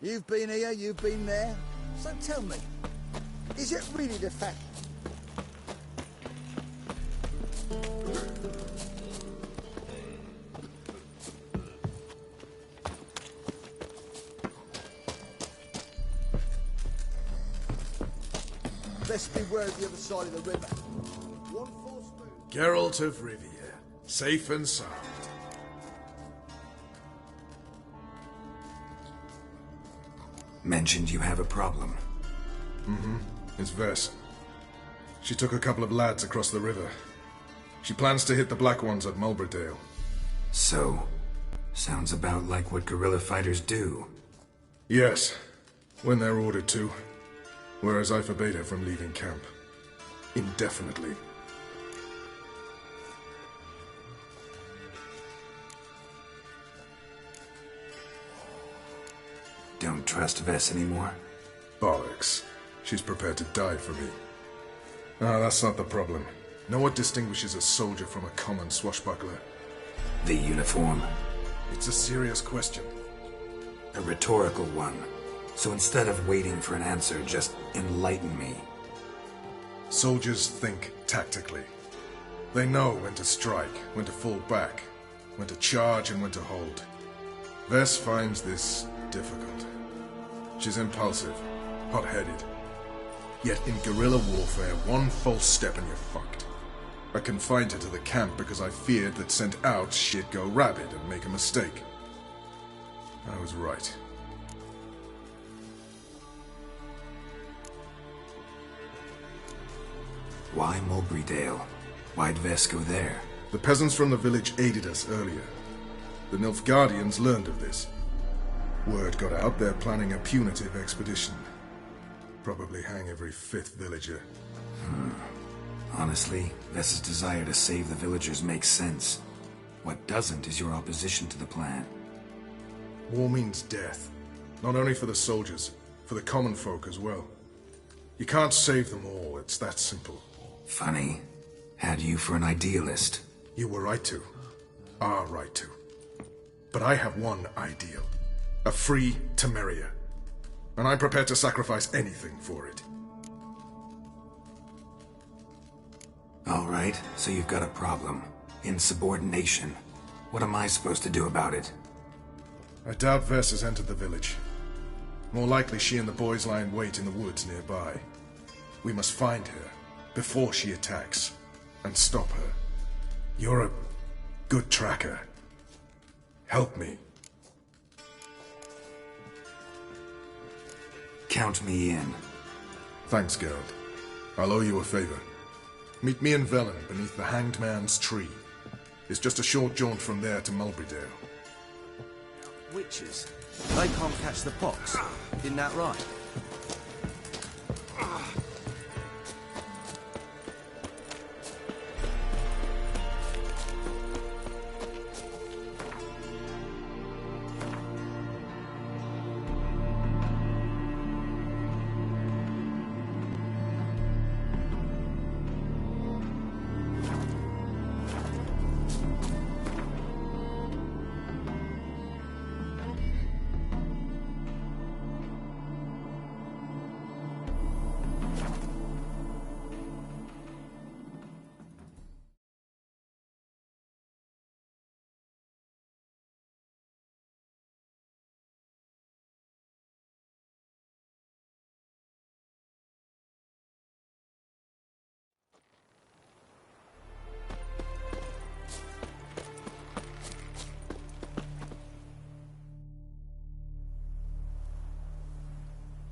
You've been here, you've been there. So tell me, is it really the fact? Best beware of the other side of the river. One false move. Geralt of Rivia, safe and sound. Mentioned you have a problem. Mm-hmm. It's Vess. She took a couple of lads across the river. She plans to hit the Black Ones at Mulbridale. So, sounds about like what guerrilla fighters do. Yes, when they're ordered to. Whereas I forbade her from leaving camp. Indefinitely. Don't trust Vess anymore? Bollocks. She's prepared to die for me. Ah, that's not the problem. Know what distinguishes a soldier from a common swashbuckler? The uniform. It's a serious question. A rhetorical one. So instead of waiting for an answer, just enlighten me. Soldiers think tactically. They know when to strike, when to fall back, when to charge and when to hold. Vess finds this difficult. She's impulsive, hot-headed. Yet in guerrilla warfare, one false step and you're fucked. I confined her to the camp because I feared that sent out she'd go rabid and make a mistake. I was right. Why Mulbridale? Why'd Vess go there? The peasants from the village aided us earlier. The Nilfgaardians learned of this. Word got out they're planning a punitive expedition. Probably hang every fifth villager. Honestly, Vess's desire to save the villagers makes sense. What doesn't is your opposition to the plan. War means death. Not only for the soldiers, for the common folk as well. You can't save them all, it's that simple. Funny. Had you for an idealist. You were right to. Are right to. But I have one ideal. A free Temeria. And I'm prepared to sacrifice anything for it. Alright, so you've got a problem. Insubordination. What am I supposed to do about it? I doubt Vess has entered the village. More likely she and the boys lie in wait in the woods nearby. We must find her before she attacks and stop her. You're a good tracker. Help me. Count me in. Thanks, Geralt. I'll owe you a favor. Meet me and Velen beneath the Hanged Man's tree. It's just a short jaunt from there to Mulbridale. Witches. They can't catch the pox. Isn't that right?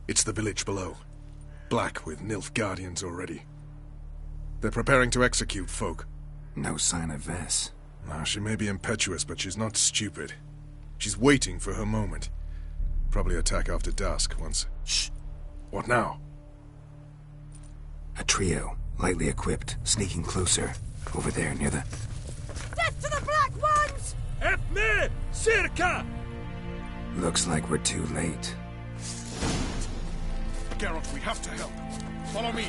It's the village below. Black with Nilfgaardians already. They're preparing to execute folk. No sign of Vess. Now, she may be impetuous, but she's not stupid. She's waiting for her moment. Probably attack after dusk once... Shh! What now? A trio, lightly equipped, sneaking closer. Over there, near the... Death to the Black Ones! Help me! Circa! Looks like we're too late. Geralt, we have to help. Follow me.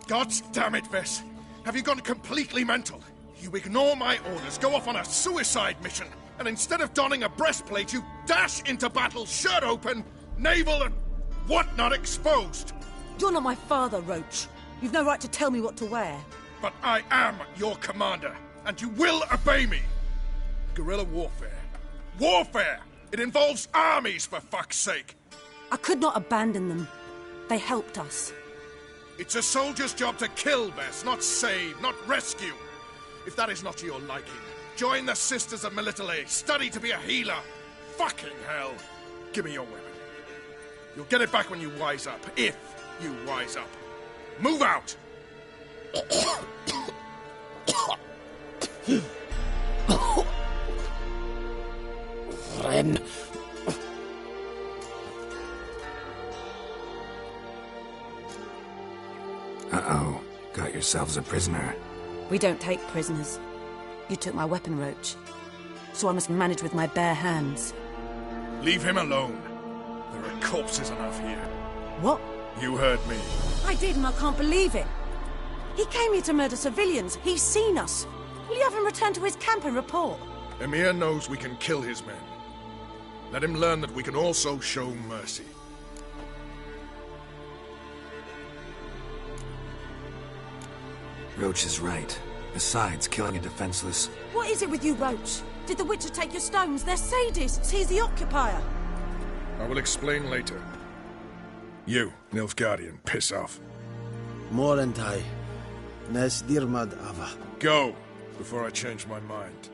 God damn it, Vess! Have you gone completely mental? You ignore my orders, go off on a suicide mission, and instead of donning a breastplate, you dash into battle, shirt open, navel and whatnot exposed! You're not my father, Roach. You've no right to tell me what to wear. But I am your commander, and you will obey me! Guerrilla warfare. Warfare! It involves armies, for fuck's sake! I could not abandon them. They helped us. It's a soldier's job to kill, Vess, not save, not rescue. If that is not to your liking, join the Sisters of Melitele, study to be a healer. Fucking hell. Give me your weapon. You'll get it back when you wise up, if you wise up. Move out! Ren. Uh-oh. Got yourselves a prisoner. We don't take prisoners. You took my weapon, Roach. So I must manage with my bare hands. Leave him alone. There are corpses enough here. What? You heard me. I did, and I can't believe it. He came here to murder civilians. He's seen us. Will you have him return to his camp and report? Emir knows we can kill his men. Let him learn that we can also show mercy. Roach is right. Besides, killing a defenseless... What is it with you, Roach? Did the Witcher take your stones? They're sadists. He's the occupier. I will explain later. You, Nilfgaardian, piss off. Morentai. Nes dirmad ava. Go, before I change my mind.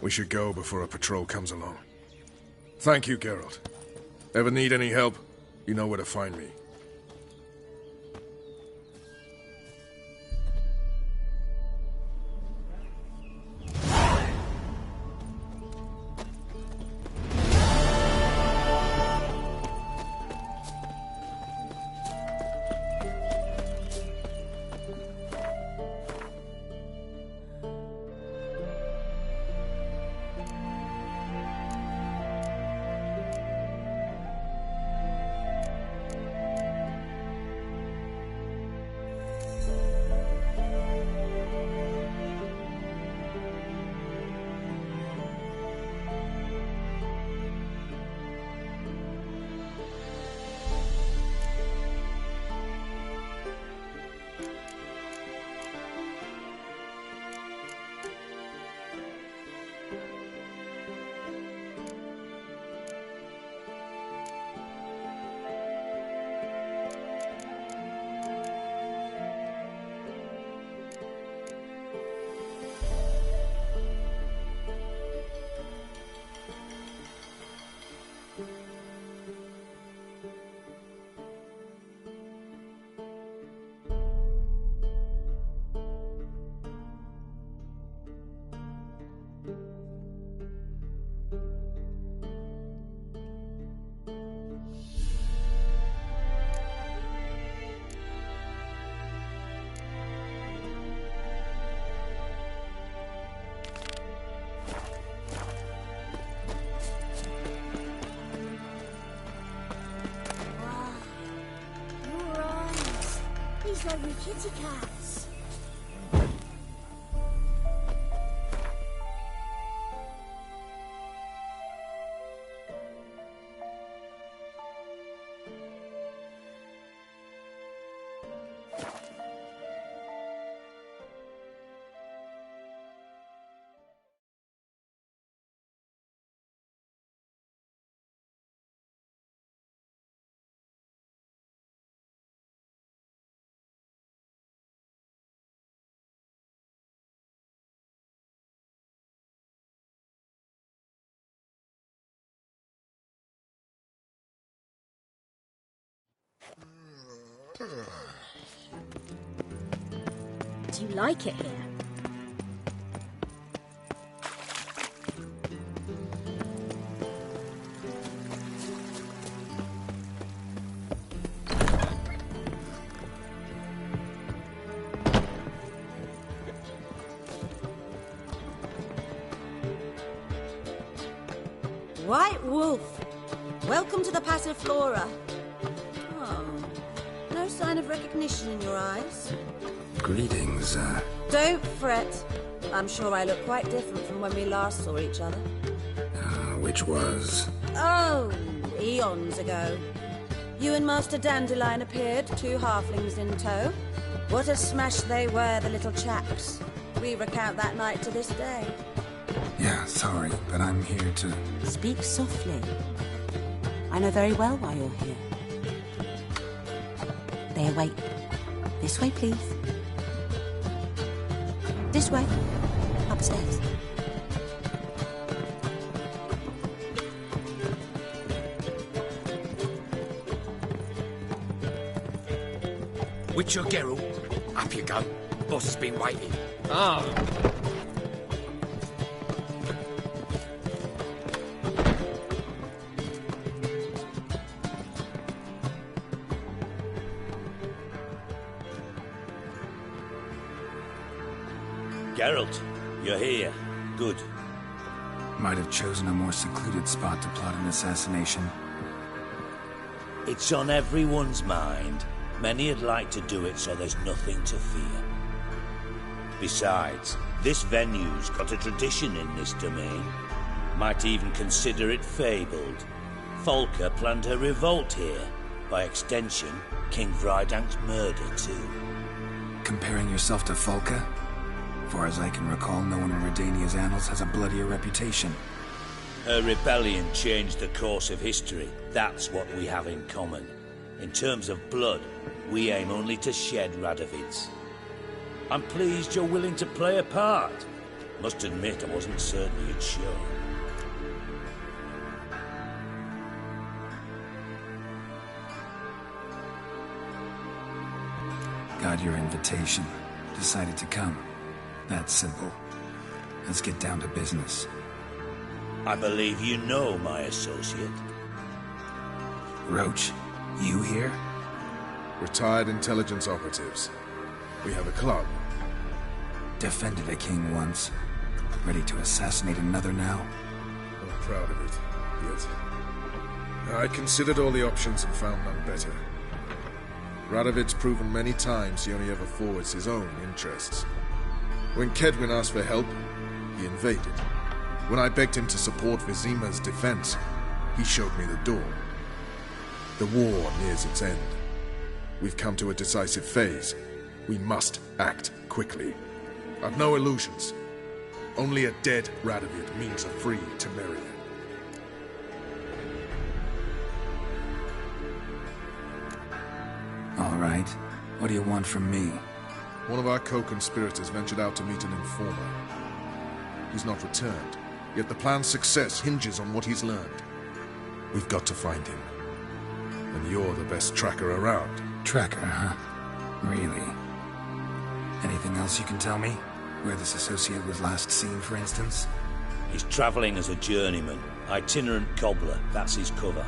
We should go before a patrol comes along. Thank you, Geralt. Ever need any help, you know where to find me. show you kitty cats. Do you like it here? White Wolf, welcome to the Passiflora. Oh, no sign of recognition in your eyes. Greetings, Don't fret. I'm sure I look quite different from when we last saw each other. which was? Oh, eons ago. You and Master Dandelion appeared, 2 halflings in tow. What a smash they were, the little chaps. We recount that night to this day. Yeah, sorry, but I'm here to... Speak softly. I know very well why you're here. They await. This way, please. This way. Upstairs. Witcher Geralt, up you go. Boss has been waiting. Ah. Geralt, you're here. Good. Might have chosen a more secluded spot to plot an assassination. It's on everyone's mind. Many would like to do it so there's nothing to fear. Besides, this venue's got a tradition in this domain. Might even consider it fabled. Folka planned her revolt here. By extension, King Vrydank's murder too. Comparing yourself to Folka? Far as I can recall, no one in Redania's annals has a bloodier reputation. Her rebellion changed the course of history. That's what we have in common. In terms of blood, we aim only to shed Radovid's. I'm pleased you're willing to play a part. Must admit, I wasn't certain you'd show. Got your invitation. Decided to come. That's simple. Let's get down to business. I believe you know my associate. Roach, you here? Retired intelligence operatives. We have a club. Defended a king once. Ready to assassinate another now? I'm proud of it, yet I considered all the options and found none better. Radovid's proven many times he only ever forwards his own interests. When Kedwin asked for help, he invaded. When I begged him to support Vizima's defense, he showed me the door. The war nears its end. We've come to a decisive phase. We must act quickly. I've no illusions. Only a dead Radovid means a free Temeria. All right. What do you want from me? One of our co-conspirators ventured out to meet an informer. He's not returned, yet the plan's success hinges on what he's learned. We've got to find him. And you're the best tracker around. Tracker, huh? Really? Anything else you can tell me? Where this associate was last seen, for instance? He's travelling as a journeyman. Itinerant cobbler, that's his cover.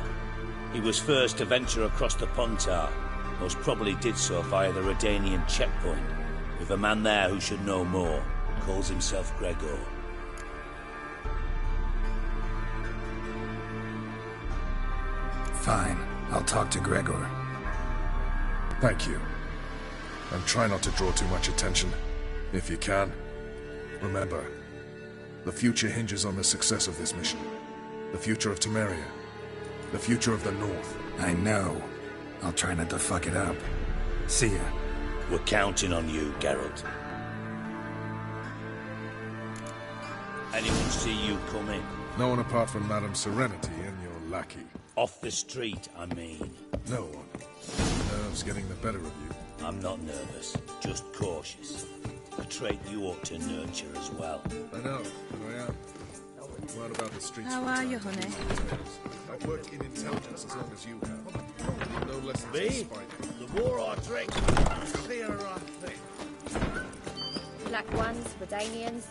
He was first to venture across the Pontar. Most probably did so via the Redanian checkpoint. With a man there who should know more. Calls himself Gregor. Fine. I'll talk to Gregor. Thank you. And try not to draw too much attention, if you can. Remember, the future hinges on the success of this mission. The future of Temeria. The future of the North. I know. I'll try not to fuck it up. See ya. We're counting on you, Geralt. Anyone see you come in? No one apart from Madame Serenity and your lackey. Off the street, I mean. No one. Nerves getting the better of you. I'm not nervous, just cautious. A trait you ought to nurture as well. I know, but I am. What about the streets? How are you, honey? I've worked in intelligence as long as you have. No lessons in Me? spite. The more I drink, the clearer I think. Black ones, Redanians,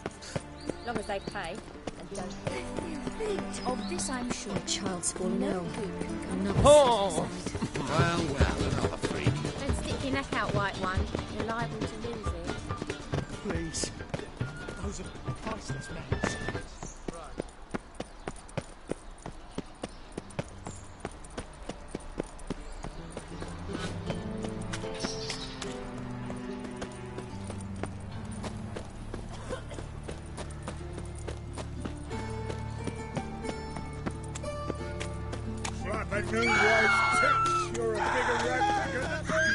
long as they pay and don't hurt. Of this I'm sure. Child's fallen ill. Oh! Well, another freak. Don't stick your neck out, white one. You're liable to lose it. Please. Those are priceless matters. Right, the new wife thinks you're a bigger rat than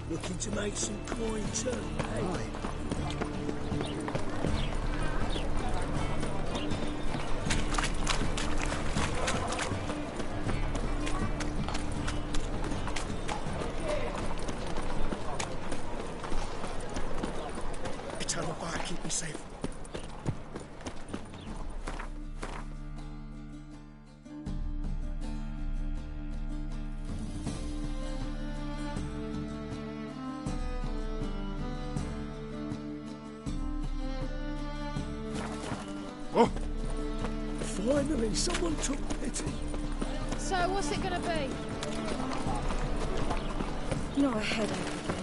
looking to make some coin too, eh? Eternal fire, keep me safe. Oh! Finally, someone took pity. So, what's it gonna be? Not a headache again.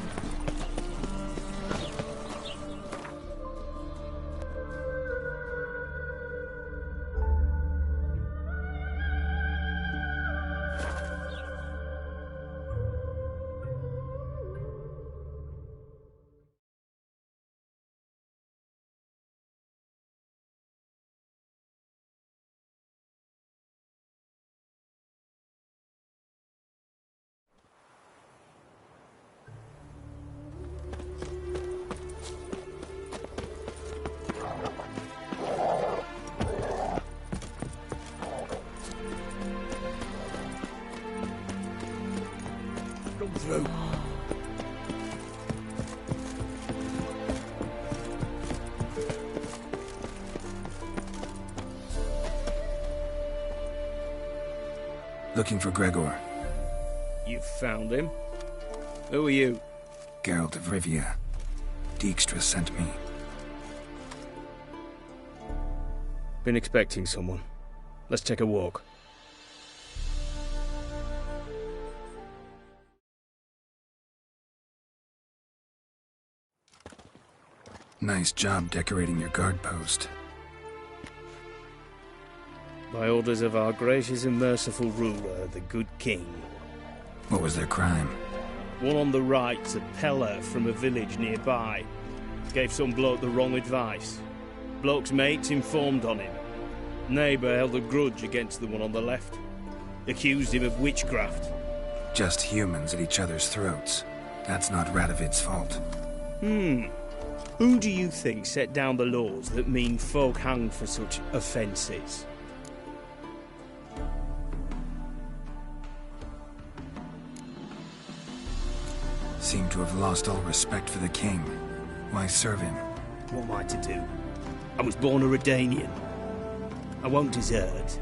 Come through. Looking for Gregor. You found him? Who are you? Geralt of Rivia. Dijkstra sent me. Been expecting someone. Let's take a walk. Nice job decorating your guard post. By orders of our gracious and merciful ruler, the good king. What was their crime? One on the right's a peller from a village nearby. Gave some bloke the wrong advice. Bloke's mates informed on him. Neighbour held a grudge against the one on the left. Accused him of witchcraft. Just humans at each other's throats. That's not Radovid's fault. Who do you think set down the laws that mean folk hanged for such offences? Seem to have lost all respect for the king. Why serve him? What am I to do? I was born a Redanian. I won't desert.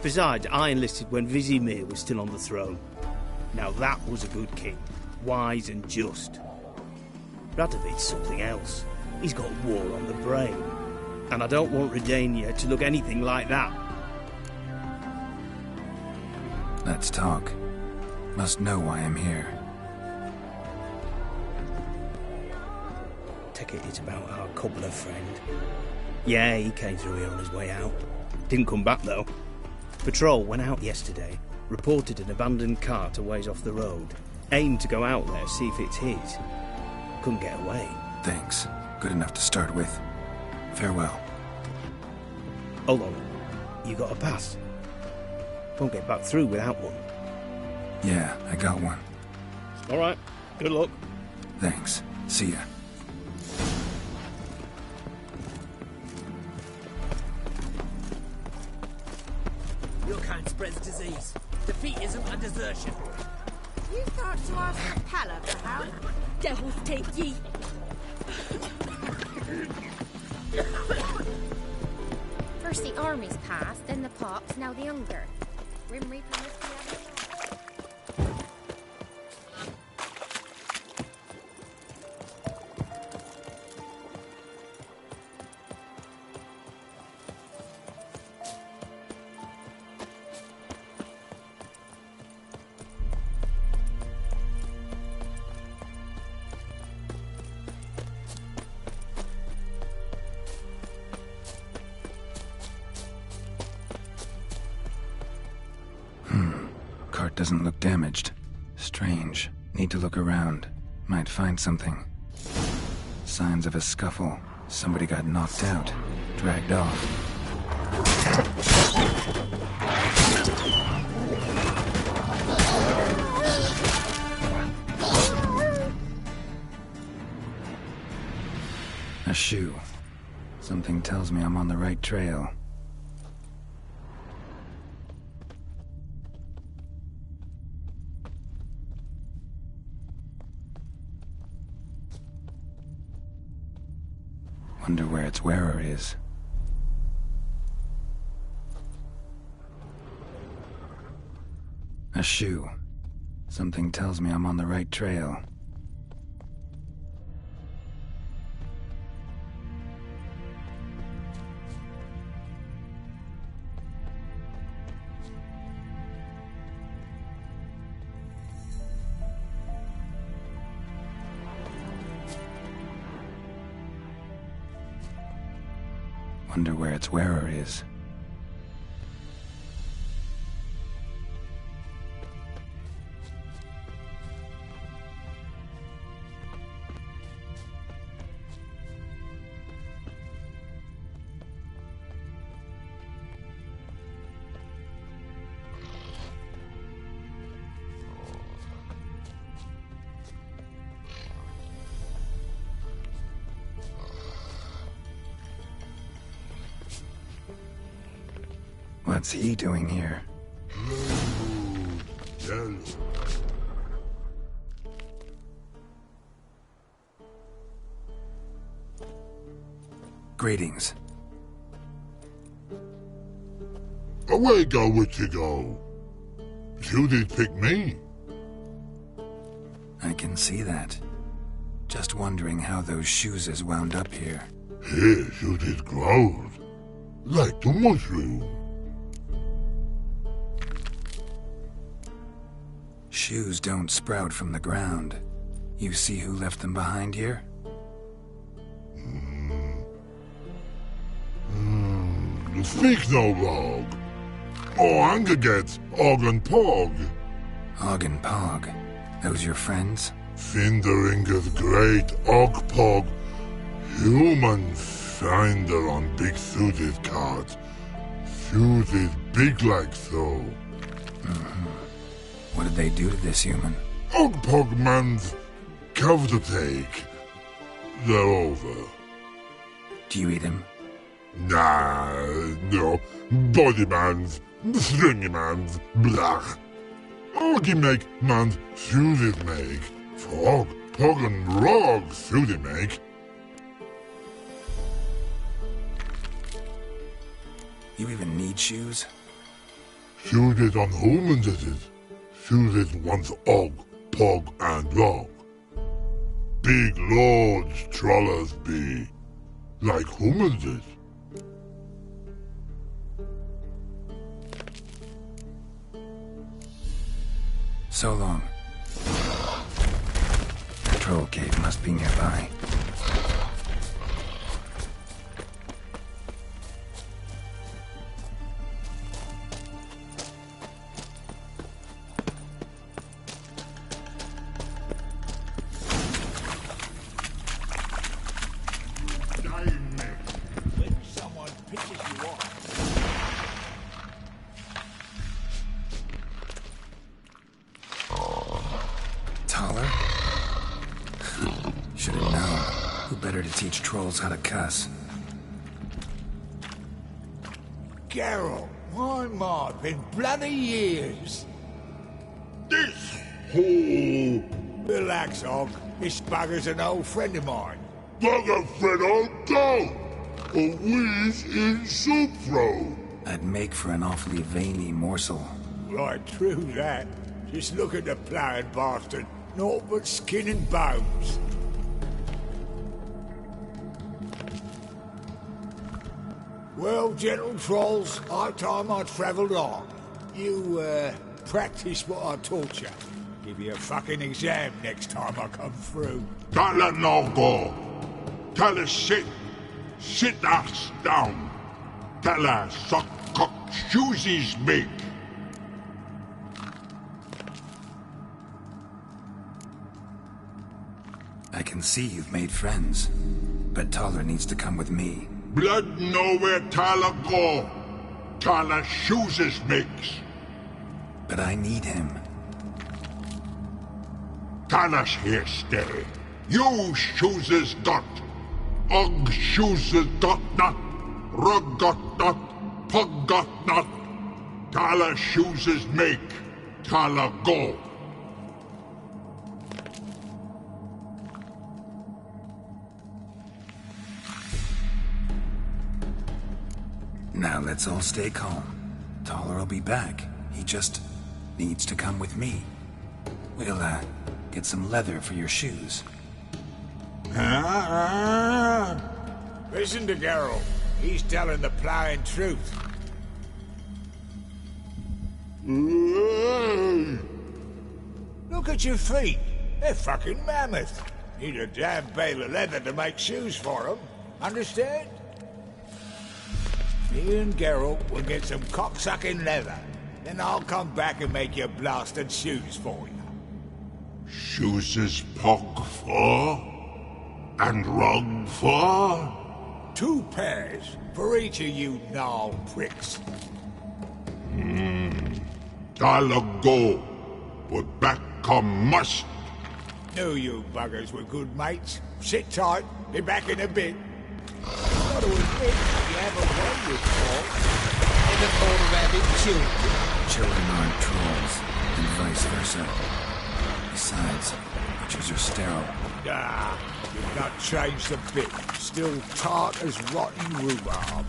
Besides, I enlisted when Vizimir was still on the throne. Now that was a good king. Wise and just. Radovid's something else. He's got war on the brain. And I don't want Redania to look anything like that. Let's talk. Must know why I'm here. take it it's about our cobbler friend. Yeah, he came through here on his way out. Didn't come back, though. Patrol went out yesterday, reported an abandoned cart a ways off the road. Aimed to go out there, see if it's his. Couldn't get away. Thanks. Good enough to start with. Farewell. Hold on. You got a pass? Won't get back through without one. Yeah, I got one. All right. Good luck. Thanks. See ya. Your kind spreads disease, defeatism and desertion. You thought to ask the Palla for help? Devils take ye. First the armies passed, then the pox, now the hunger. Grim Reaper must be having a Cart doesn't look damaged. Strange. Need to look around. Might find something. Signs of a scuffle. Somebody got knocked out. Dragged off. A shoe. Something tells me I'm on the right trail. Wonder where its wearer is. A shoe. Something tells me I'm on the right trail. Wonder where its wearer is. What's he doing here? Greetings. Away go with you go. You did pick me. I can see that. Just wondering how those shoes is wound up here. Here you did growled. Like the mushroom. Shoes don't sprout from the ground. You see who left them behind here? Speak no log. Oh, anger gets Og and Pog. Og and Pog. Those your friends? Finderinger's great Og Pog. Human finder on big suited cart. Suited big like so. What did they do to this human? Og Pog man's cover to take. They're over. Do you eat him? Nah, no. Body man's, stringy man's, blach. Oggy make man's suited make. Frog, Pog and Rog suited make. You even need shoes? Suited on humans is it. Suited once Og, Pog and Rog. Big lords trollers be. Like humans is. So long. Patrol cave must be nearby. to teach trolls how to cuss. Geralt, my, been bloody years. This whole... Relax, Og. This bugger's an old friend of mine. Bugger friend, I'll go! A wheeze in soup throw. I'd make for an awfully veiny morsel. Right, true that. Just look at the ploughing bastard. Naught but skin and bones. Well, gentle trolls, high time I travelled on. You, practice what I taught you. Give you a fucking exam next time I come through. Tala no go. Tala sit. Sit ass down. Tala suck cock shoesies make. I can see you've made friends, but Taller needs to come with me. Blood know where Tala go. Tala shoesies makes. But I need him. Tala's here stay. You shoeses got. Og shoeses got not. Rug got not. Pug got not. Tala shoeses make. Tala go. Now let's all stay calm. Taller will be back. He just needs to come with me. We'll, get some leather for your shoes. Listen to Geralt. He's telling the ploughing truth. Look at your feet. They're fucking mammoth. Need a damn bale of leather to make shoes for them. Understand? Me and Geralt will get some cocksucking leather. Then I'll come back and make your blasted shoes for you. Shoes is pog for? And rug for? 2 pairs for each of you gnarled pricks. Tala go. But back come must. Knew you buggers were good mates. Sit tight. Be back in a bit. Got to admit, you have a way with trolls. Never thought of having children. Children aren't trolls, and vice versa. Besides, butchers are sterile. Ah, you've not changed a bit. Still tart as rotten rhubarb.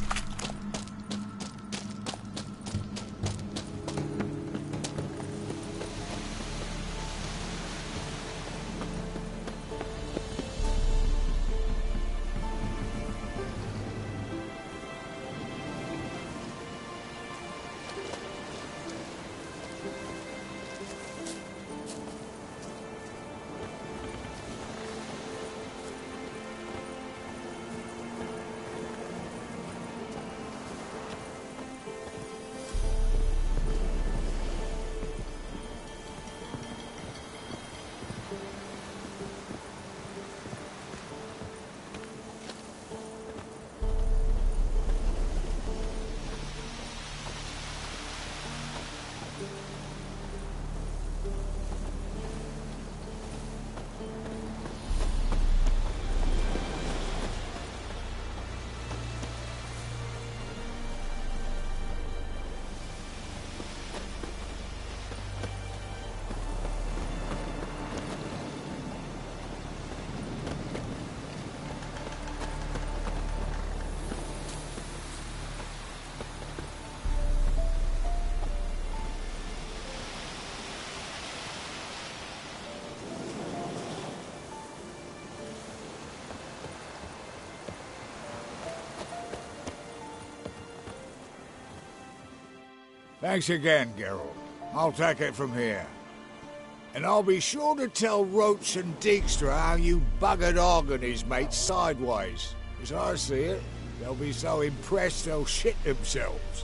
Thanks again, Geralt. I'll take it from here. And I'll be sure to tell Roach and Dijkstra how you buggered Og and his mates sideways. As I see it, they'll be so impressed they'll shit themselves.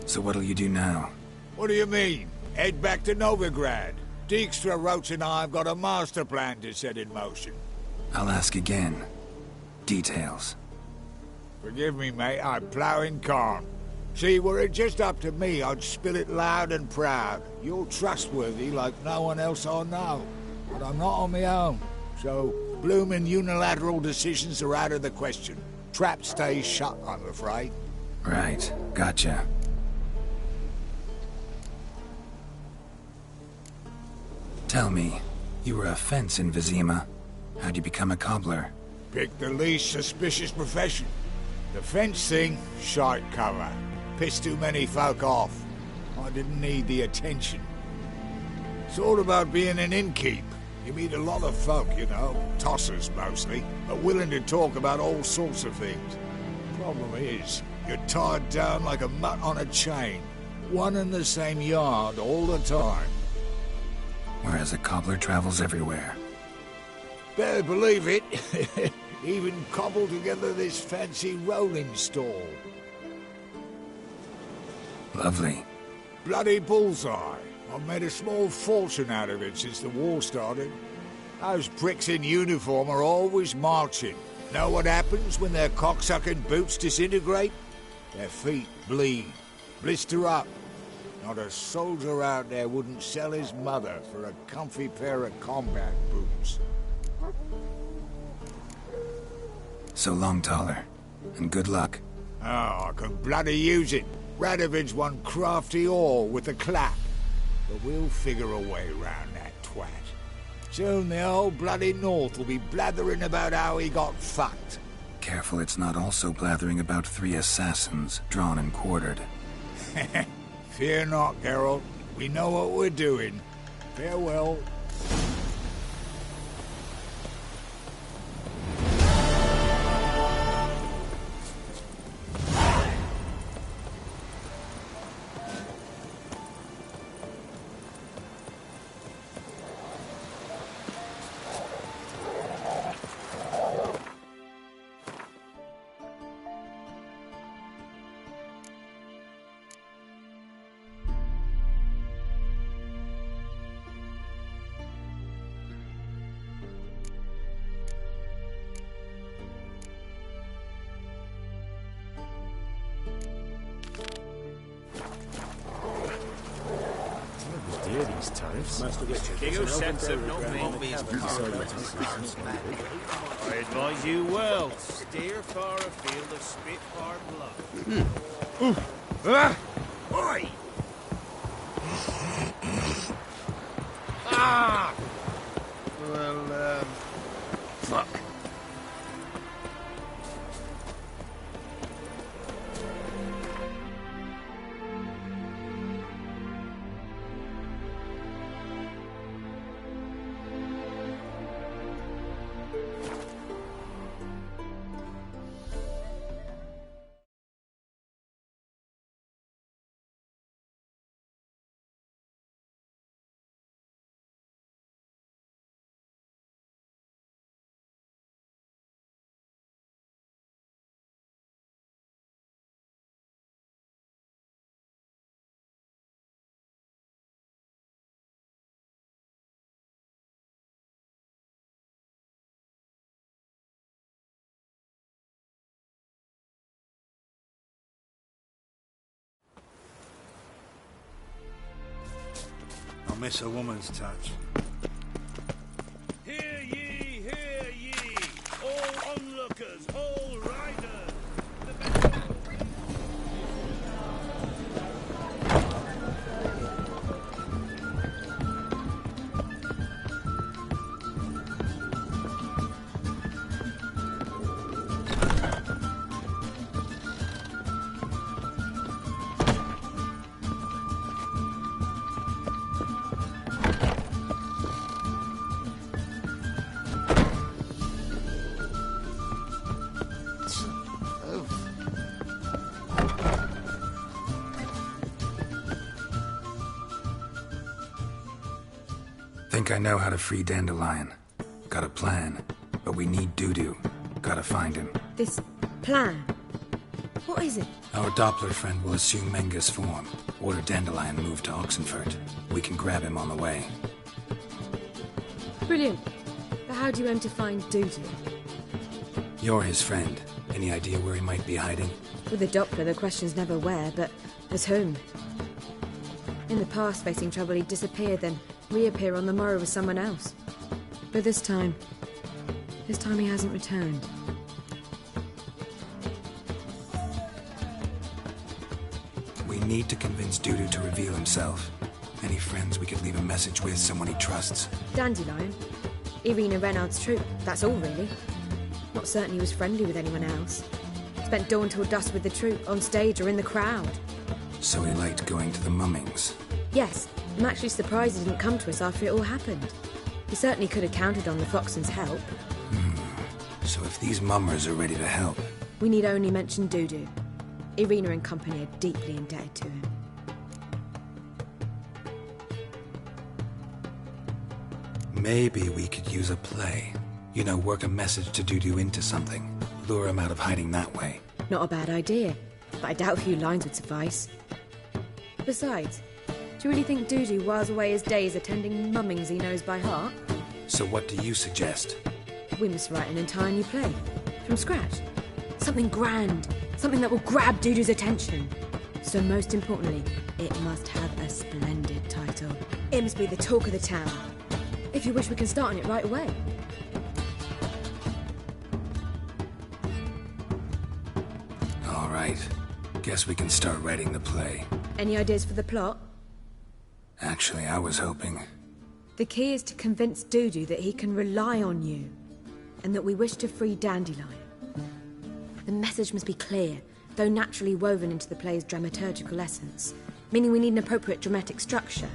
So what'll you do now? What do you mean? Head back to Novigrad. Dijkstra, Roach and I have got a master plan to set in motion. I'll ask again. Details. Forgive me, mate, I plough in calm. See, were it just up to me, I'd spill it loud and proud. You're trustworthy like no one else I know. But I'm not on my own. So, bloomin' unilateral decisions are out of the question. Trap stays shut, I'm afraid. Right. Gotcha. Tell me, you were a fence in Vizima. How'd you become a cobbler? Pick the least suspicious profession. The fence thing, shite cover. Pissed too many folk off. I didn't need the attention. It's all about being an innkeep. You meet a lot of folk, you know, tossers mostly, but willing to talk about all sorts of things. Problem is, you're tied down like a mutt on a chain. One and the same yard all the time. Whereas a cobbler travels everywhere. Better believe it. Even cobbled together this fancy rolling stall. Lovely. Bloody bullseye. I've made a small fortune out of it since the war started. Those pricks in uniform are always marching. Know what happens when their cocksucking boots disintegrate? Their feet bleed, blister up. Not a soldier out there wouldn't sell his mother for a comfy pair of combat boots. So long, Taller. And good luck. Oh, I can bloody use it. Radovid's one crafty ore with a clap. But we'll figure a way round that twat. Soon the whole bloody North will be blathering about how he got fucked. Careful it's not also blathering about 3 assassins, drawn and quartered. Fear not, Geralt. We know what we're doing. Farewell. These tariffs. King sense of not being I advise you well. Steer far afield of Spitfire blood. Oi! Ah! Well, fuck. I miss a woman's touch. Hear ye, all onlookers, all riders. Think I know how to free Dandelion. Got a plan, but we need Dudu. Gotta find him. This plan? What is it? Our Doppler friend will assume Menga's form. Order Dandelion move to Oxenfurt. We can grab him on the way. Brilliant. But how do you aim to find Dudu? You're his friend. Any idea where he might be hiding? With the Doppler, the question's never where, but as whom. In the past, facing trouble, he'd disappear, then reappear on the morrow as someone else. But this time he hasn't returned. We need to convince Dudu to reveal himself. Any friends we could leave a message with, someone he trusts. Dandelion? Irina Renard's troop, that's all really. Not certain he was friendly with anyone else. Spent dawn till dusk with the troupe, on stage or in the crowd. So he liked going to the mummings. Yes, I'm actually surprised he didn't come to us after it all happened. He certainly could have counted on the Foxton's help. So if these mummers are ready to help... We need only mention Dudu. Irina and company are deeply indebted to him. Maybe we could use a play. You know, work a message to Dudu into something. Lure him out of hiding that way. Not a bad idea, but I doubt a few lines would suffice. Besides, do you really think Dudu whiles away his days attending mummings he knows by heart? So what do you suggest? We must write an entire new play. From scratch. Something grand. Something that will grab Dudu's attention. So most importantly, it must have a splendid title. It must be the talk of the town. If you wish, we can start on it right away. All right. Guess we can start writing the play. Any ideas for the plot? Actually, I was hoping... The key is to convince Dudu that he can rely on you, and that we wish to free Dandelion. The message must be clear, though naturally woven into the play's dramaturgical essence, meaning we need an appropriate dramatic structure.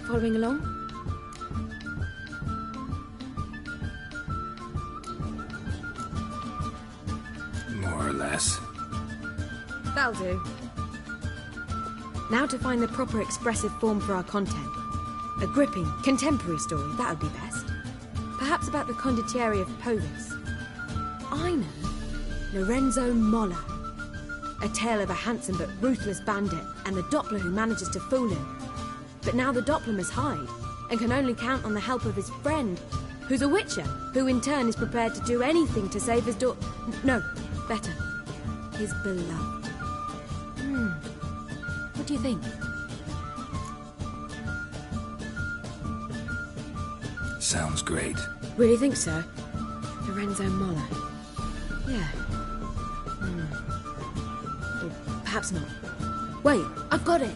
Following along? More or less. That'll do. Now to find the proper expressive form for our content. A gripping, contemporary story, that would be best. Perhaps about the condottieri of Povis. I know. Lorenzo Molla. A tale of a handsome but ruthless bandit and the Doppler who manages to fool him. But now the Doppler must hide, and can only count on the help of his friend, who's a witcher, who in turn is prepared to do anything to save his No, better. His beloved. What do you think? Sounds great. Really think so? Lorenzo Molla. Yeah. Or perhaps not. Wait, I've got it!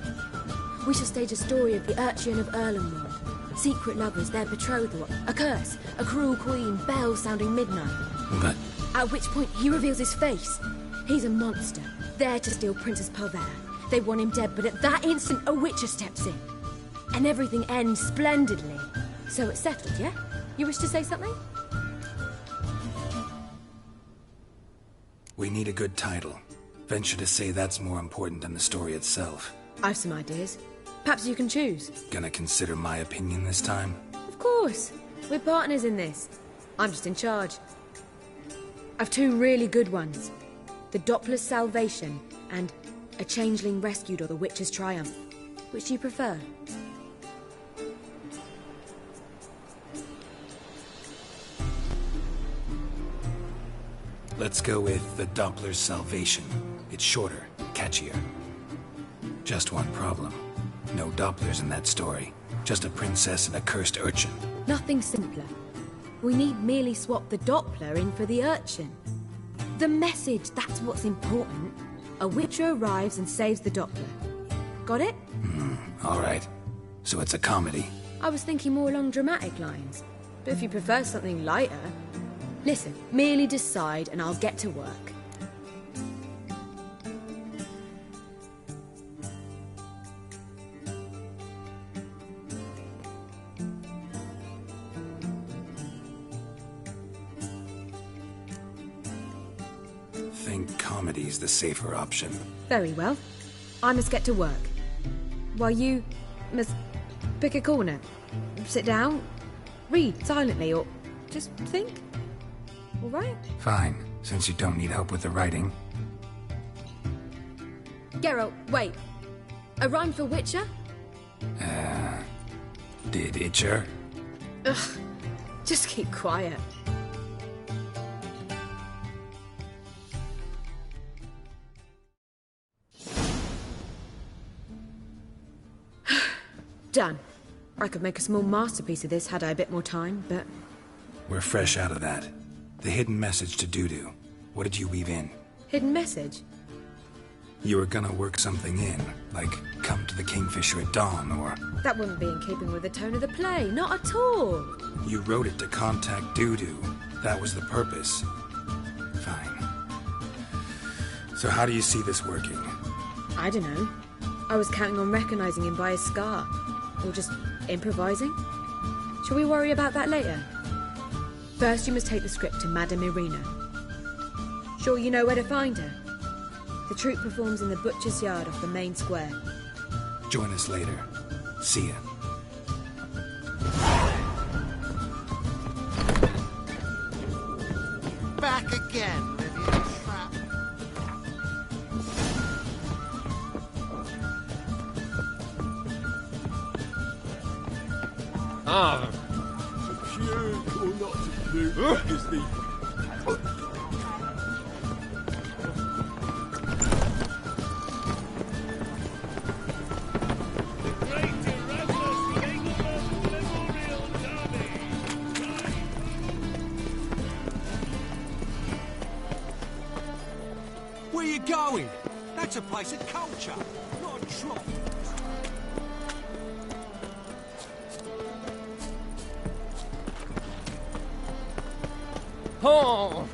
We shall stage a story of the Urchin of Erlenwald. Secret lovers, their betrothal, a curse, a cruel queen, bells sounding midnight. But... At which point he reveals his face. He's a monster, there to steal Princess Parvera. They want him dead, but at that instant a witcher steps in. And everything ends splendidly. So it's settled, yeah? You wish to say something? We need a good title. Venture to say that's more important than the story itself. I've some ideas. Perhaps you can choose. Gonna consider my opinion this time? Of course. We're partners in this. I'm just in charge. I've two really good ones. The Doppler's Salvation and A Changeling Rescued or the Witcher's Triumph. Which do you prefer? Let's go with The Doppler's Salvation. It's shorter, catchier. Just one problem. No Dopplers in that story. Just a princess and a cursed urchin. Nothing simpler. We need merely swap the Doppler in for the urchin. The message, that's what's important. A witcher arrives and saves the Doppler. Got it? All right. So it's a comedy. I was thinking more along dramatic lines. But if you prefer something lighter... Listen, merely decide and I'll get to work. Think comedy's the safer option. Very well. I must get to work. While you must pick a corner. Sit down, read silently, or just think. All right? Fine, since you don't need help with the writing. Geralt, wait. A rhyme for Witcher? Did Itcher? Ugh, just keep quiet. done. I could make a small masterpiece of this had I a bit more time, but... We're fresh out of that. The hidden message to Dudu. What did you weave in? Hidden message? You were gonna work something in, like come to the Kingfisher at dawn, or... That wouldn't be in keeping with the tone of the play, not at all. You wrote it to contact Dudu. That was the purpose. Fine. So how do you see this working? I don't know. I was counting on recognizing him by his scar. Or just improvising. Shall we worry about that later? First you must take the script to Madame Irina. Sure you know where to find her? The troupe performs in the butcher's yard off the main square. Join us later. See ya. Back again, Livia Trap. Ah, to puke or not to puke is the... Where you going? That's a place of culture, not a trough. Oh,